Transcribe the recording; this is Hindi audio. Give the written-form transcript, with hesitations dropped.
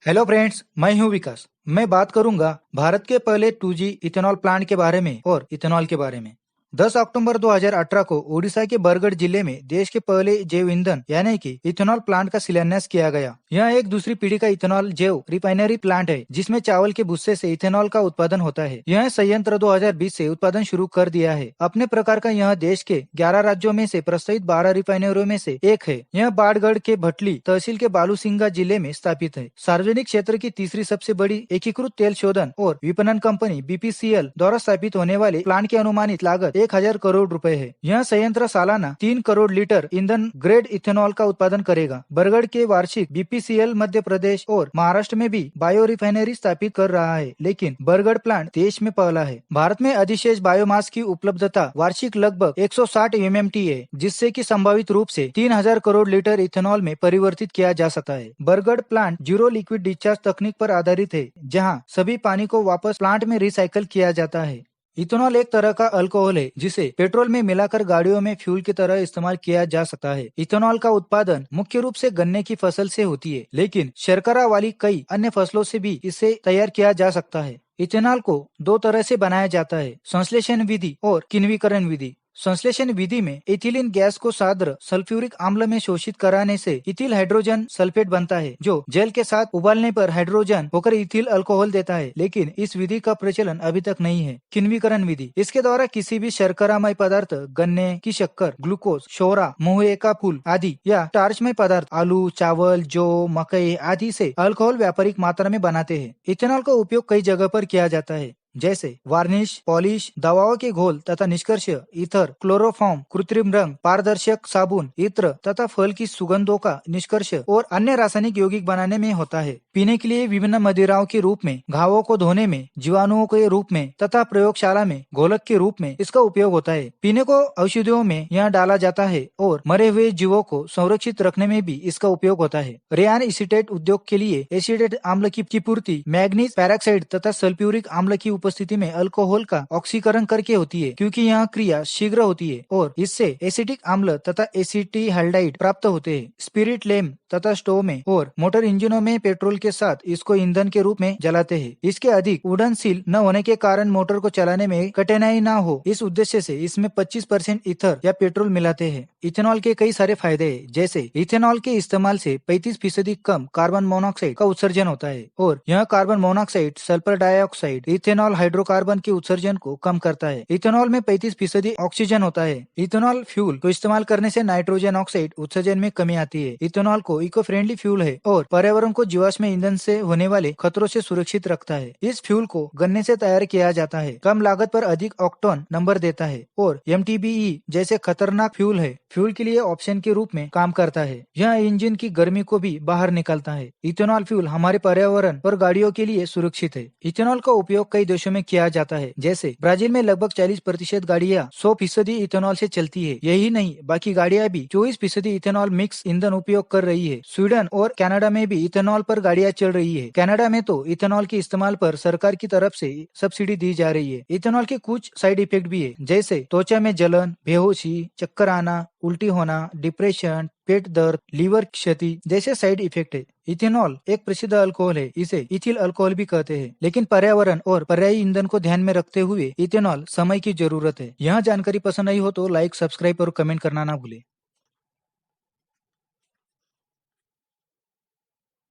हेलो फ्रेंड्स, मैं हूं विकास। मैं बात करूंगा भारत के पहले 2G इथेनॉल प्लांट के बारे में और इथेनॉल के बारे में। 10 अक्टूबर 2018 को ओडिशा के बरगढ़ जिले में देश के पहले जैव ईंधन यानी कि इथेनॉल प्लांट का शिलान्यास किया गया। यह एक दूसरी पीढ़ी का इथेनॉल जैव रिफाइनरी प्लांट है जिसमें चावल के भुस्से से इथेनॉल का उत्पादन होता है। यह संयंत्र 2020 से उत्पादन शुरू कर दिया है। अपने प्रकार का यह देश के 11 राज्यों में से प्रस्तावित 12 रिफाइनरियों में से एक है। यह बाढ़गढ़ के भटली तहसील के बालूसिंगा जिले में स्थापित है। सार्वजनिक क्षेत्र की तीसरी सबसे बड़ी एकीकृत तेल शोधन और विपणन कंपनी BPCL द्वारा स्थापित होने वाले प्लांट की अनुमानित लागत 1000 करोड़ रुपए है। यह संयंत्र सालाना 3 करोड़ लीटर ईंधन ग्रेड इथेनॉल का उत्पादन करेगा। बरगढ़ के वार्षिक BPCL मध्य प्रदेश और महाराष्ट्र में भी बायो रिफाइनरी स्थापित कर रहा है, लेकिन बरगढ़ प्लांट देश में पहला है। भारत में अधिशेष बायोमास की उपलब्धता वार्षिक लगभग 160 MMT है, जिससे कि संभावित रूप से 3000 करोड़ लीटर इथेनॉल में परिवर्तित किया जा सकता है। Bargarh plant zero liquid discharge तकनीक पर आधारित है, जहां सभी पानी को वापस प्लांट में रिसाइकल किया जाता है। इथेनॉल एक तरह का अल्कोहल है जिसे पेट्रोल में मिलाकर गाड़ियों में फ्यूल की तरह इस्तेमाल किया जा सकता है। इथेनॉल का उत्पादन मुख्य रूप से गन्ने की फसल से होती है, लेकिन शर्करा वाली कई अन्य फसलों से भी इसे तैयार किया जा सकता है। इथेनॉल को दो तरह से बनाया जाता है, संश्लेषण विधि और किण्वीकरण विधि। संश्लेषण विधि में इथिलीन गैस को साद्र सल्फ्यूरिक अम्ल में शोषित कराने से इथिल हाइड्रोजन सल्फेट बनता है, जो जल के साथ उबालने पर हाइड्रोजन होकर इथिल अल्कोहल देता है, लेकिन इस विधि का प्रचलन अभी तक नहीं है। किण्वीकरण विधि, इसके द्वारा किसी भी शर्करामय पदार्थ, गन्ने की शक्कर, ग्लूकोज, शोरा, महुए का फूल आदि या स्टार्चमय पदार्थ, आलू, चावल, जौ, मकई आदि से अल्कोहल व्यापारिक मात्रा में बनाते हैं। इथेनॉल का उपयोग कई जगह पर किया जाता है, जैसे वार्निश, पॉलिश, दवाओं के घोल तथा निष्कर्ष, इथर, क्लोरोफॉर्म, कृत्रिम रंग, पारदर्शक साबुन, इत्र तथा फल की सुगंधों का निष्कर्ष और अन्य रासायनिक यौगिक बनाने में होता है। पीने के लिए विभिन्न मदिराओं के रूप में, घावों को धोने में, जीवाणुओं के रूप में तथा प्रयोगशाला में घोलक के रूप में इसका उपयोग होता है। पीने को औषधियों में यह डाला जाता है और मरे हुए जीवों को संरक्षित रखने में भी इसका उपयोग होता है। रेयान एसीटेट उद्योग के लिए एसीटेट अम्ल की पूर्ति मैग्नीज पैराक्साइड तथा सल्फ्यूरिक अम्ल की उपस्थिति में अल्कोहल का ऑक्सीकरण करके होती है, क्योंकि यह क्रिया शीघ्र होती है और इससे एसिटिक अम्ल तथा एसिटिहाइड्राइड प्राप्त होते हैं। स्पिरिट लैम्प तथा स्टोव में और मोटर इंजनों में पेट्रोल के साथ इसको ईंधन के रूप में जलाते हैं। इसके अधिक उड़न सील न होने के कारण मोटर को चलाने में कठिनाई न हो, इस उद्देश्य से इसमें 25% ईथर या पेट्रोल मिलाते हैं। इथेनॉल के कई सारे फायदे हैं, जैसे इथेनॉल के इस्तेमाल से 35% कम कार्बन मोनोऑक्साइड का उत्सर्जन होता है और यह carbon monoxide, sulphur dioxide, ethanol hydrocarbon के उत्सर्जन को कम करता है। इथेनॉल में 35% ऑक्सीजन होता है। इथेनॉल फ्यूल को इस्तेमाल करने से नाइट्रोजन ऑक्साइड उत्सर्जन में कमी आती है। इथेनॉल को इको फ्रेंडली फ्यूल है और पर्यावरण को जीवाश्म ईंधन से होने वाले खतरों से सुरक्षित रखता है। इस फ्यूल को गन्ने से तैयार किया जाता है, कम लागत पर अधिक ऑक्टेन नंबर देता है और MTBE जैसे खतरनाक फ्यूल है, फ्यूल के लिए ऑप्शन के रूप में काम करता है। यह इंजन की गर्मी को भी बाहर निकालता है। इथेनॉल फ्यूल हमारे पर्यावरण और गाड़ियों के लिए सुरक्षित है। इथेनॉल का उपयोग कई देशों में किया जाता है, जैसे ब्राजील में लगभग 40% गाड़ियां 100% इथेनॉल से चलती है। यही नहीं, बाकी गाड़ियां भी 24% इथेनॉल मिक्स ईंधन उपयोग कर रही है। स्वीडन और कनाडा में भी इथेनॉल पर गाड़ियां चल रही है। कनाडा में तो इथेनॉल के इस्तेमाल पर सरकार की तरफ से सब्सिडी दी जा रही है। इथेनॉल के कुछ साइड इफेक्ट भी है, जैसे त्वचा में जलन, बेहोशी, चक्कर आना, उल्टी होना, डिप्रेशन, पेट दर्द, लीवर क्षति जैसे साइड इफेक्ट है। इथेनॉल एक प्रसिद्ध अल्कोहल है, इसे इथिल अल्कोहल भी कहते हैं, लेकिन पर्यावरण और पर्यायी ईंधन को ध्यान में रखते हुए इथेनॉल समय की जरूरत है। यह जानकारी पसंद आई हो तो लाइक, सब्सक्राइब और कमेंट करना ना भूले।